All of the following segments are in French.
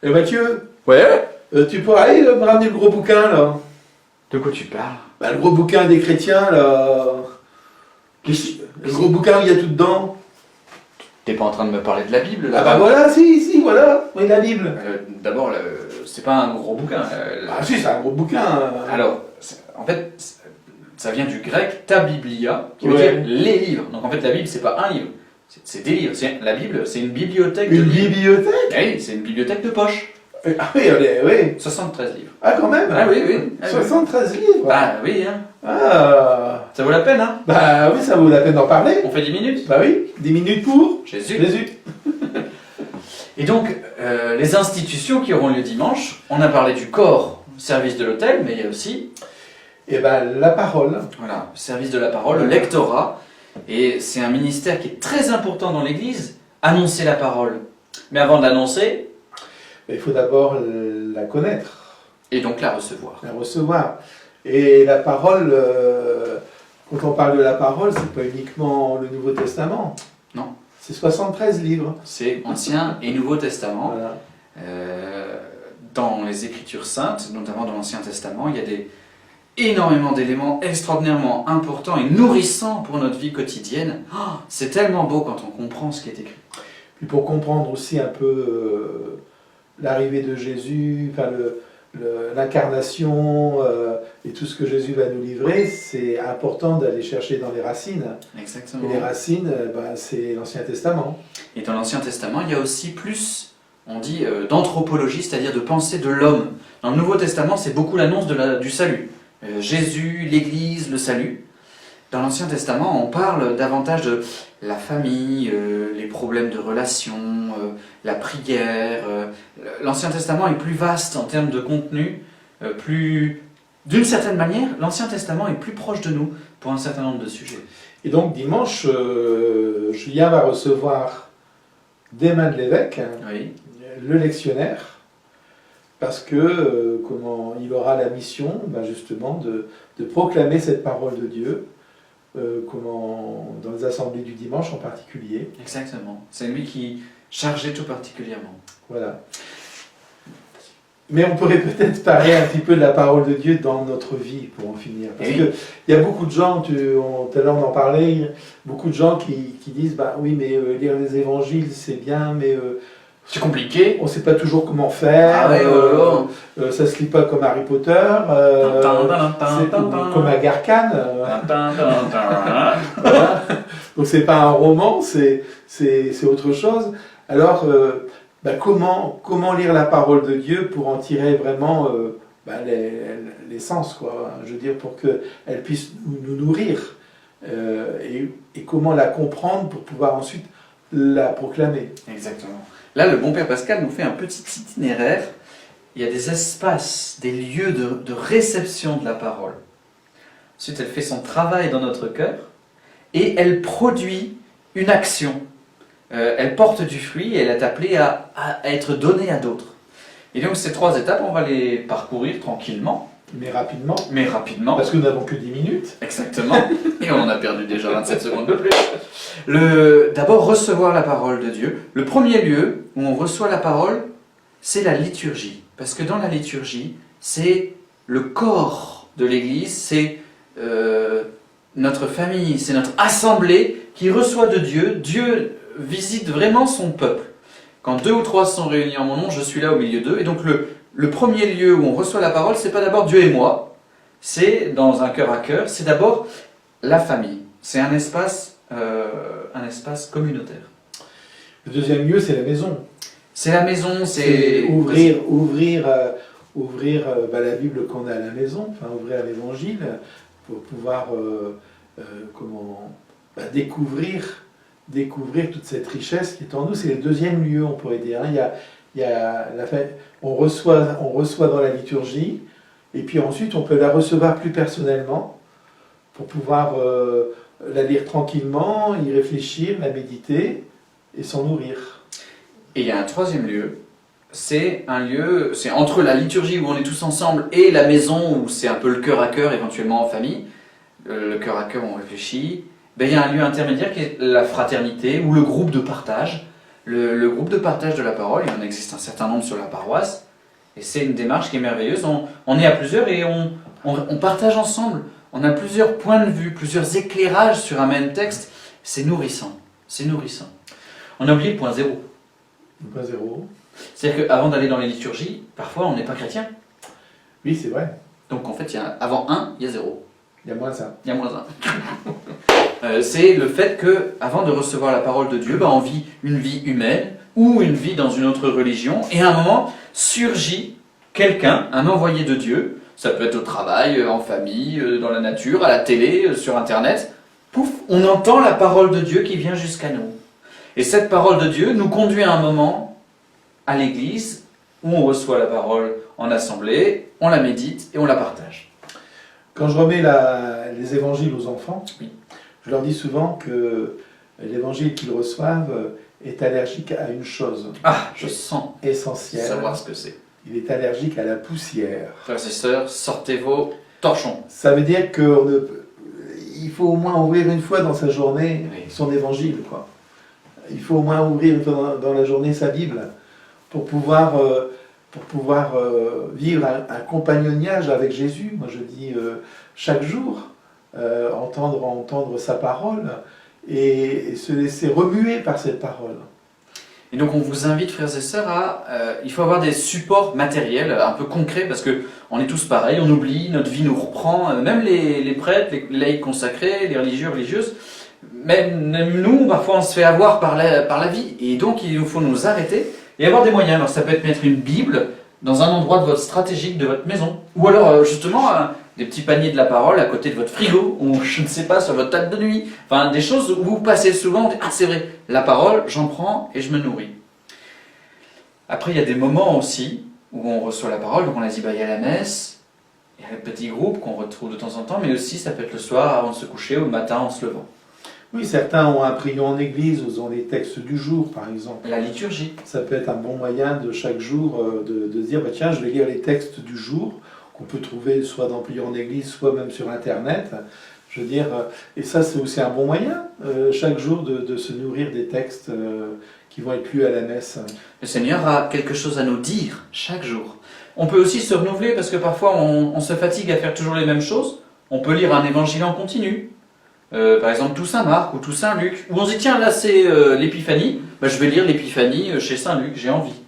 Et Mathieu, Ouais. tu pourrais aller me ramener le gros bouquin là? De quoi tu parles? Bah, le gros bouquin des chrétiens là. Le gros bouquin, il y a tout dedans. T'es pas en train de me parler de la Bible là? Ah bah voilà, si, voilà. Oui, la Bible. D'abord, c'est pas un gros bouquin. Ah si, c'est un gros bouquin. Alors, en fait, ça vient du grec ta biblia, qui veut Ouais. dire les livres. Donc en fait, la Bible, c'est pas un livre, c'est des livres. La Bible, c'est une bibliothèque de Une livres. bibliothèque? Ah oui, c'est une bibliothèque de poche. Ah oui, oui. 73 livres. Ah quand même. Ah oui, oui. Ah, oui. 73 livres. Ah oui, hein. Ah. Ça vaut la peine, hein. Bah oui, ça vaut la peine d'en parler. On fait 10 minutes. Bah oui, 10 minutes pour Jésus. Jésus. Et donc, les institutions qui auront lieu dimanche, on a parlé du corps, service de l'autel, mais il y a aussi Et ben la parole. voilà, service de la parole, le lectorat. Et c'est un ministère qui est très important dans l'Église, annoncer la parole. Mais avant de l'annoncer, Il faut d'abord la connaître, et donc la recevoir. la recevoir. Et la parole, quand on parle de la parole, c'est pas uniquement le Nouveau Testament. Non. C'est 73 livres. C'est Ancien et Nouveau Testament. Voilà. Dans les Écritures saintes, notamment dans l'Ancien Testament, il y a énormément d'éléments extraordinairement importants et nourrissants pour notre vie quotidienne. Oh, c'est tellement beau quand on comprend ce qui est écrit. Puis pour comprendre aussi un peu l'arrivée de Jésus, enfin l'incarnation et tout ce que Jésus va nous livrer, c'est important d'aller chercher dans les racines. Exactement. Et les racines, c'est l'Ancien Testament. Et dans l'Ancien Testament, il y a aussi plus, on dit, d'anthropologie, c'est-à-dire de pensée de l'homme. Dans le Nouveau Testament, c'est beaucoup l'annonce du salut. Jésus, l'Église, le salut. Dans l'Ancien Testament, on parle davantage de la famille, les problèmes de relations, la prière. L'Ancien Testament est plus vaste en termes de contenu, d'une certaine manière, l'Ancien Testament est plus proche de nous pour un certain nombre de sujets. Et donc dimanche, Julien va recevoir des mains de l'évêque, Oui. le lectionnaire, parce que il aura la mission justement de proclamer cette parole de Dieu, dans les assemblées du dimanche en particulier. Exactement. C'est lui qui chargeait tout particulièrement. Voilà. Mais on pourrait peut-être parler un petit peu de la parole de Dieu dans notre vie pour en finir. Parce qu'il y a beaucoup de gens, tout à l'heure on en parlait, beaucoup de gens qui disent oui, mais lire les évangiles c'est bien, mais c'est compliqué. On ne sait pas toujours comment faire. Ça ne se lit pas comme Harry Potter, comme Agarkhan. Voilà. Donc c'est pas un roman, c'est autre chose. Alors, comment lire la parole de Dieu pour en tirer vraiment l'essence, quoi. Je veux dire, pour qu'elle puisse nous nourrir. Et comment la comprendre pour pouvoir ensuite la proclamer. Exactement. Là, le bon Père Pascal nous fait un petit itinéraire. Il y a des espaces, des lieux de réception de la parole. Ensuite, elle fait son travail dans notre cœur et elle produit une action. Elle porte du fruit et elle est appelée à être donnée à d'autres. Et donc, ces 3 étapes, on va les parcourir tranquillement. Mais rapidement. Parce que nous n'avons que 10 minutes. Exactement. Et on en a perdu déjà 27 secondes de plus. D'abord, recevoir la parole de Dieu. Le premier lieu où on reçoit la parole, c'est la liturgie. Parce que dans la liturgie, c'est le corps de l'Église, c'est notre famille, c'est notre assemblée qui reçoit de Dieu. Dieu visite vraiment son peuple. Quand 2 ou 3 sont réunis en mon nom, je suis là au milieu d'eux. Et donc le premier lieu où on reçoit la parole, c'est pas d'abord Dieu et moi, c'est dans un cœur à cœur, c'est d'abord la famille. C'est un espace communautaire. Le deuxième lieu, c'est la maison. C'est la maison, c'est ouvrir la Bible qu'on a à la maison, enfin ouvrir l'Évangile pour pouvoir découvrir toute cette richesse qui est en nous. C'est le deuxième lieu, on pourrait dire. On reçoit dans la liturgie, et puis ensuite on peut la recevoir plus personnellement pour pouvoir la lire tranquillement, y réfléchir, la méditer et s'en nourrir. Et il y a un troisième lieu, c'est entre la liturgie où on est tous ensemble et la maison où c'est un peu le cœur à cœur, éventuellement en famille. Le cœur à cœur, on réfléchit. Il y a un lieu intermédiaire qui est la fraternité ou le groupe de partage. le groupe de partage de la parole, il en existe un certain nombre sur la paroisse, et c'est une démarche qui est merveilleuse. On est à plusieurs et on partage ensemble. On a plusieurs points de vue, plusieurs éclairages sur un même texte. C'est nourrissant. C'est nourrissant. On a oublié le point zéro. Le point zéro. C'est-à-dire qu'avant d'aller dans les liturgies, parfois on n'est pas chrétien. Oui, c'est vrai. Donc en fait, avant 1, il y a 0. Il y a moins ça. Il y a moins 1. C'est le fait qu'avant de recevoir la parole de Dieu, on vit une vie humaine ou une vie dans une autre religion, et à un moment surgit quelqu'un, un envoyé de Dieu, ça peut être au travail, en famille, dans la nature, à la télé, sur Internet, pouf, on entend la parole de Dieu qui vient jusqu'à nous. Et cette parole de Dieu nous conduit à un moment à l'église où on reçoit la parole en assemblée, on la médite et on la partage. Quand je remets les évangiles aux enfants, Oui. Je leur dis souvent que l'évangile qu'ils reçoivent est allergique à une chose Ah, je sens essentielle. savoir ce que c'est. Il est allergique à la poussière. Frères et sœurs, sortez vos torchons. Ça veut dire qu'il faut au moins ouvrir une fois dans sa journée Oui. son évangile, quoi. Il faut au moins ouvrir une fois dans la journée sa Bible pour pouvoir vivre un compagnonnage avec Jésus. Moi je dis chaque jour, entendre sa parole et se laisser remuer par cette parole. Et donc on vous invite, frères et sœurs, il faut avoir des supports matériels un peu concrets, parce que on est tous pareils, on oublie, notre vie nous reprend, même les prêtres, les laïcs consacrés, les religieux, religieuses, même nous, parfois on se fait avoir par la vie, et donc il nous faut nous arrêter et avoir des moyens. Alors ça peut être mettre une Bible dans un endroit de votre stratégique de votre maison, ou alors justement des petits paniers de la parole à côté de votre frigo, ou je ne sais pas, sur votre table de nuit, enfin des choses où vous passez souvent, vous dites, ah c'est vrai, la parole, j'en prends et je me nourris. Après il y a des moments aussi où on reçoit la parole, donc on a dit, il y a la messe, il y a le petit groupe qu'on retrouve de temps en temps, mais aussi ça peut être le soir avant de se coucher ou le matin en se levant. Oui, certains ont un prion en église, ils ont les textes du jour par exemple. La liturgie. Ça peut être un bon moyen de chaque jour de se dire, tiens, je vais lire les textes du jour, qu'on peut trouver soit dans prion en église, soit même sur Internet. Je veux dire, et ça c'est aussi un bon moyen, chaque jour de se nourrir des textes qui vont être lus à la messe. Le Seigneur a quelque chose à nous dire chaque jour. On peut aussi se renouveler parce que parfois on se fatigue à faire toujours les mêmes choses. On peut lire un évangile en continu. Par exemple tout Saint-Marc ou tout Saint-Luc, où on se dit tiens là c'est l'épiphanie, je vais lire l'épiphanie chez Saint-Luc, j'ai envie.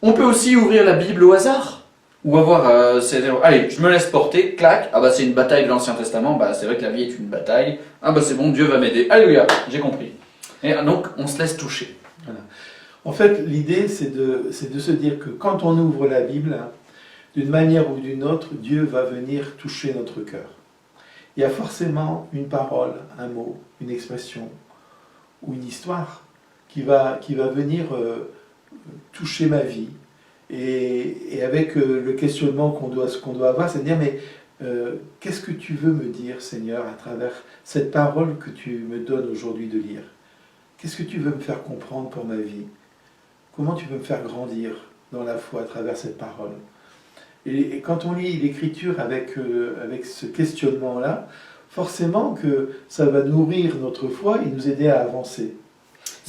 On peut aussi ouvrir la Bible au hasard, ou avoir, allez je me laisse porter, clac, c'est une bataille de l'Ancien Testament, c'est vrai que la vie est une bataille, c'est bon, Dieu va m'aider, alléluia, j'ai compris. Et donc on se laisse toucher. Voilà. En fait l'idée c'est de se dire que quand on ouvre la Bible, d'une manière ou d'une autre, Dieu va venir toucher notre cœur. Il y a forcément une parole, un mot, une expression ou une histoire qui va venir toucher ma vie. Et avec le questionnement qu'on doit avoir, c'est de dire, mais qu'est-ce que tu veux me dire, Seigneur, à travers cette parole que tu me donnes aujourd'hui de lire? Qu'est-ce que tu veux me faire comprendre pour ma vie? Comment tu veux me faire grandir dans la foi à travers cette parole? Et quand on lit l'Écriture avec ce questionnement-là, forcément que ça va nourrir notre foi et nous aider à avancer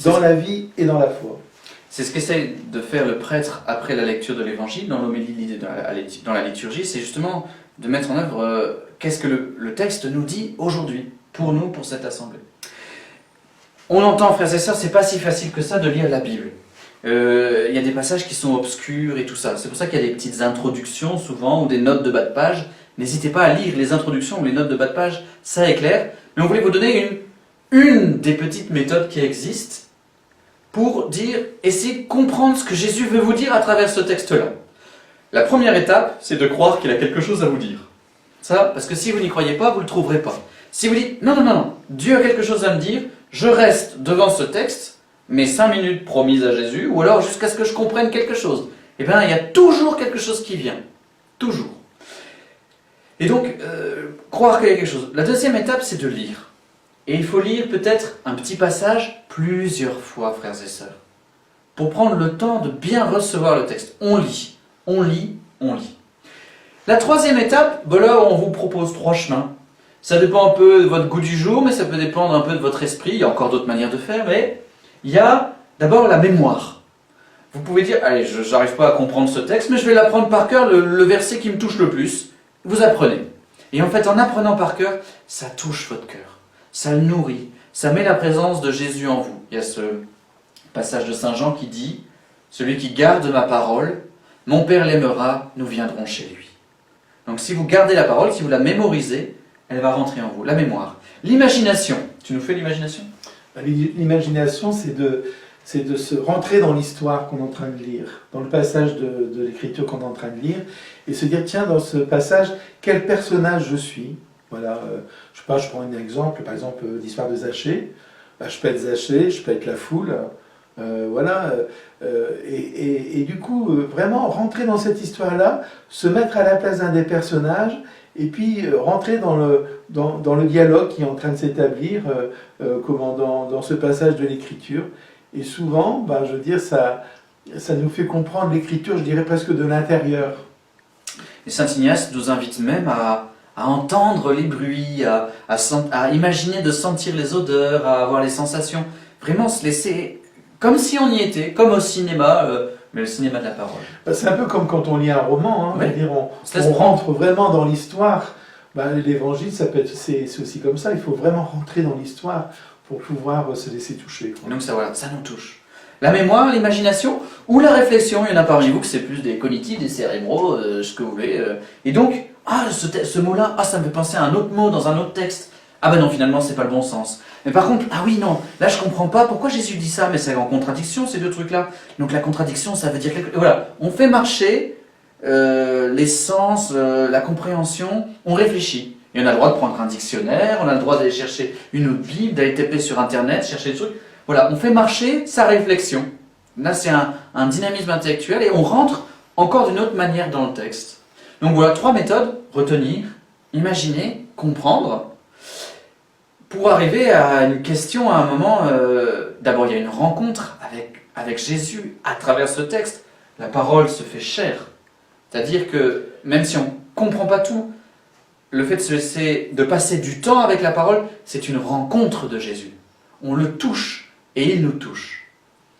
dans la vie et dans la foi. C'est ce qu'essaie de faire le prêtre après la lecture de l'Évangile, dans l'homélie, dans la liturgie, c'est justement de mettre en œuvre qu'est-ce que le texte nous dit aujourd'hui, pour nous, pour cette assemblée. On entend, frères et sœurs, c'est pas si facile que ça de lire la Bible. Il y a des passages qui sont obscurs et tout ça. C'est pour ça qu'il y a des petites introductions souvent ou des notes de bas de page. N'hésitez pas à lire les introductions ou les notes de bas de page, ça éclaire. Mais on voulait vous donner une des petites méthodes qui existent pour essayer de comprendre ce que Jésus veut vous dire à travers ce texte-là. La première étape, c'est de croire qu'il a quelque chose à vous dire. Ça, parce que si vous n'y croyez pas, vous ne le trouverez pas. Si vous dites, non, Dieu a quelque chose à me dire, je reste devant ce texte, mes 5 minutes promises à Jésus, ou alors jusqu'à ce que je comprenne quelque chose. Eh bien, il y a toujours quelque chose qui vient. Toujours. Et donc, croire qu'il y a quelque chose. La deuxième étape, c'est de lire. Et il faut lire peut-être un petit passage plusieurs fois, frères et sœurs, pour prendre le temps de bien recevoir le texte. On lit, on lit, on lit. La troisième étape, là, on vous propose 3 chemins. Ça dépend un peu de votre goût du jour, mais ça peut dépendre un peu de votre esprit. Il y a encore d'autres manières de faire, mais il y a D'abord, la mémoire. Vous pouvez dire, allez, je n'arrive pas à comprendre ce texte, mais je vais l'apprendre par cœur, le verset qui me touche le plus. Vous apprenez. Et en fait, en apprenant par cœur, ça touche votre cœur. Ça le nourrit. Ça met la présence de Jésus en vous. Il y a ce passage de Saint Jean qui dit « Celui qui garde ma parole, mon Père l'aimera, nous viendrons chez lui. » Donc si vous gardez la parole, si vous la mémorisez, elle va rentrer en vous. La mémoire. L'imagination. Tu nous fais l'imagination ? L'imagination, c'est de se rentrer dans l'histoire qu'on est en train de lire, dans le passage de l'écriture qu'on est en train de lire, et se dire, tiens, dans ce passage, quel personnage je suis. Voilà, je sais pas, je prends un exemple, par exemple l'histoire de Zachée. Bah, je peux être Zachée, je peux être la foule, voilà, et du coup, vraiment rentrer dans cette histoire-là, se mettre à la place d'un des personnages, et puis rentrer dans le dialogue qui est en train de s'établir, dans ce passage de l'écriture. Et souvent, bah, je veux dire, ça nous fait comprendre l'écriture, je dirais presque de l'intérieur. Et Saint Ignace nous invite même à entendre les bruits, à imaginer de sentir les odeurs, à avoir les sensations. Vraiment se laisser, comme si on y était, comme au cinéma, mais le cinéma de la parole. Bah, c'est un peu comme quand on lit un roman, hein, ouais. C'est-à-dire on rentre vraiment dans l'histoire. Bah, l'évangile, c'est aussi comme ça, il faut vraiment rentrer dans l'histoire pour pouvoir se laisser toucher. Et donc ça, voilà, ça nous touche. La mémoire, l'imagination ou la réflexion, il y en a parmi vous que c'est plus des cognitifs, des cérébraux, ce que vous voulez. Et donc, ce mot-là, ça me fait penser à un autre mot dans un autre texte. Ah ben non, finalement, c'est pas le bon sens. Mais par contre, ah oui, non, là je comprends pas pourquoi Jésus dit ça, mais c'est en contradiction ces deux trucs-là. Donc la contradiction, ça veut dire quelque chose. Voilà, on fait marcher les sens, la compréhension, on réfléchit. Et on a le droit de prendre un dictionnaire, on a le droit d'aller chercher une autre Bible, d'aller taper sur Internet, chercher des trucs. Voilà, on fait marcher sa réflexion. Là, c'est un dynamisme intellectuel et on rentre encore d'une autre manière dans le texte. Donc voilà, 3 méthodes, retenir, imaginer, comprendre, pour arriver à une question à un moment. D'abord, il y a une rencontre avec Jésus à travers ce texte. La parole se fait chair. C'est-à-dire que même si on ne comprend pas tout, le fait de passer du temps avec la parole, c'est une rencontre de Jésus. On le touche et il nous touche.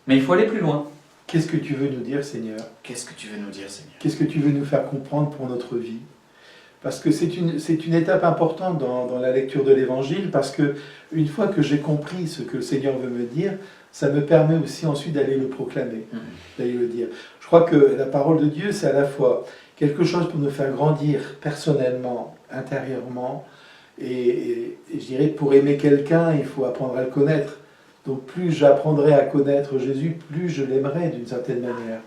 Mais il faut aller plus loin. Qu'est-ce que tu veux nous dire, Seigneur ? Qu'est-ce que tu veux nous dire, Seigneur ? Qu'est-ce que tu veux nous faire comprendre pour notre vie ? Parce que c'est une étape importante dans la lecture de l'Évangile, parce que une fois que j'ai compris ce que le Seigneur veut me dire, ça me permet aussi ensuite d'aller le proclamer, d'aller le dire. Je crois que la parole de Dieu, c'est à la fois quelque chose pour nous faire grandir personnellement, intérieurement, et je dirais que pour aimer quelqu'un, il faut apprendre à le connaître. Donc plus j'apprendrai à connaître Jésus, plus je l'aimerai d'une certaine manière.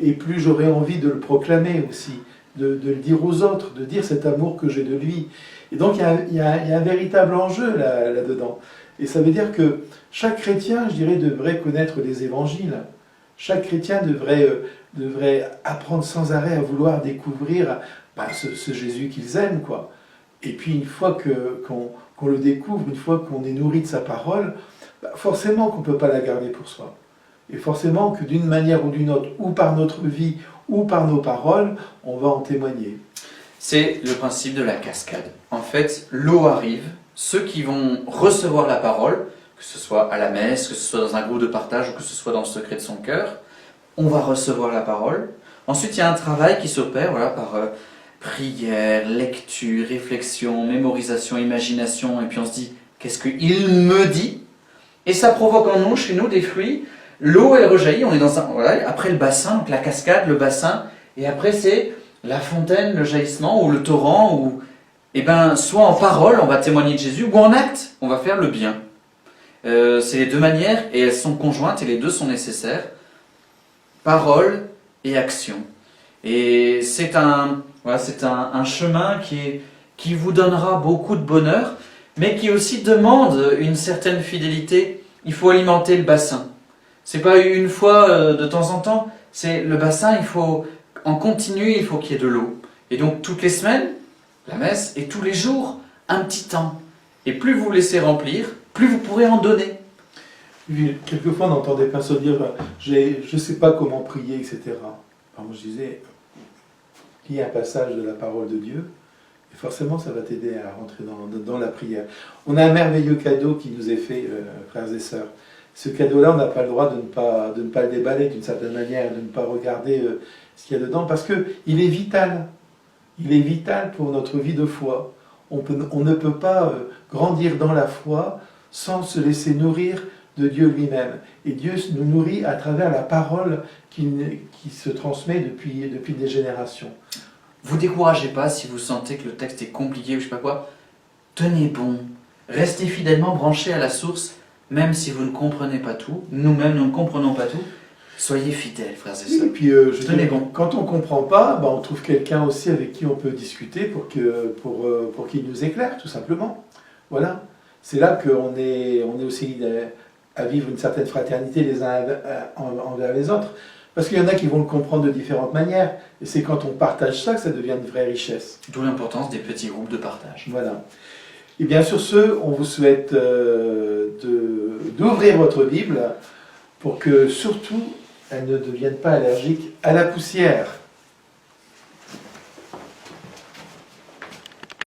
Et plus j'aurai envie de le proclamer aussi, de le dire aux autres, de dire cet amour que j'ai de lui. Et donc il y a un véritable enjeu là-dedans. Et ça veut dire que chaque chrétien, je dirais, devrait connaître les évangiles. Chaque chrétien devrait apprendre sans arrêt à vouloir découvrir ce Jésus qu'ils aiment, quoi. Et puis une fois qu'on le découvre, une fois qu'on est nourri de sa parole, forcément qu'on ne peut pas la garder pour soi. Et forcément que d'une manière ou d'une autre, ou par notre vie, ou par nos paroles, on va en témoigner. C'est le principe de la cascade. En fait, l'eau arrive, ceux qui vont recevoir la parole, que ce soit à la messe, que ce soit dans un groupe de partage, ou que ce soit dans le secret de son cœur, on va recevoir la parole. Ensuite, il y a un travail qui s'opère par prière, lecture, réflexion, mémorisation, imagination, et puis on se dit, qu'est-ce qu'il me dit ? Et ça provoque en nous, chez nous, des fruits. L'eau, elle rejaillit, on est dans un... Voilà, après le bassin, donc la cascade, le bassin, et après c'est la fontaine, le jaillissement, ou le torrent, ou... soit en parole, on va témoigner de Jésus, ou en acte, on va faire le bien. C'est les deux manières, et elles sont conjointes, et les deux sont nécessaires. Parole et action. Et c'est un chemin qui vous donnera beaucoup de bonheur, mais qui aussi demande une certaine fidélité. Il faut alimenter le bassin. C'est pas une fois de temps en temps, c'est le bassin, il faut en continu, il faut qu'il y ait de l'eau. Et donc toutes les semaines, la messe, et tous les jours, un petit temps. Et plus vous laissez remplir, plus vous pourrez en donner. Quelquefois on entend des personnes dire je ne sais pas comment prier, etc. Alors moi je disais, lis un passage de la parole de Dieu, et forcément ça va t'aider à rentrer dans la prière. On a un merveilleux cadeau qui nous est fait, frères et sœurs. ce cadeau-là, on n'a pas le droit de ne pas le déballer d'une certaine manière, de ne pas regarder ce qu'il y a dedans, parce qu'il est vital. Il est vital pour notre vie de foi. On ne peut pas grandir dans la foi sans se laisser nourrir de Dieu lui-même. Et Dieu nous nourrit à travers la parole qui se transmet depuis des générations. Vous découragez pas si vous sentez que le texte est compliqué ou je sais pas quoi. Tenez bon. Restez fidèlement branchés à la source, même si vous ne comprenez pas tout. Nous-mêmes, nous ne comprenons pas tout. Soyez fidèles, frères et sœurs. Et puis, Tenez bon. quand on ne comprend pas, on trouve quelqu'un aussi avec qui on peut discuter pour qu'il nous éclaire, tout simplement. Voilà. C'est là qu'on est aussi à vivre une certaine fraternité les uns envers les autres. Parce qu'il y en a qui vont le comprendre de différentes manières. Et c'est quand on partage ça que ça devient une vraie richesse. D'où l'importance des petits groupes de partage. Voilà. Et bien sur ce, on vous souhaite d'ouvrir votre Bible pour que surtout elle ne devienne pas allergique à la poussière.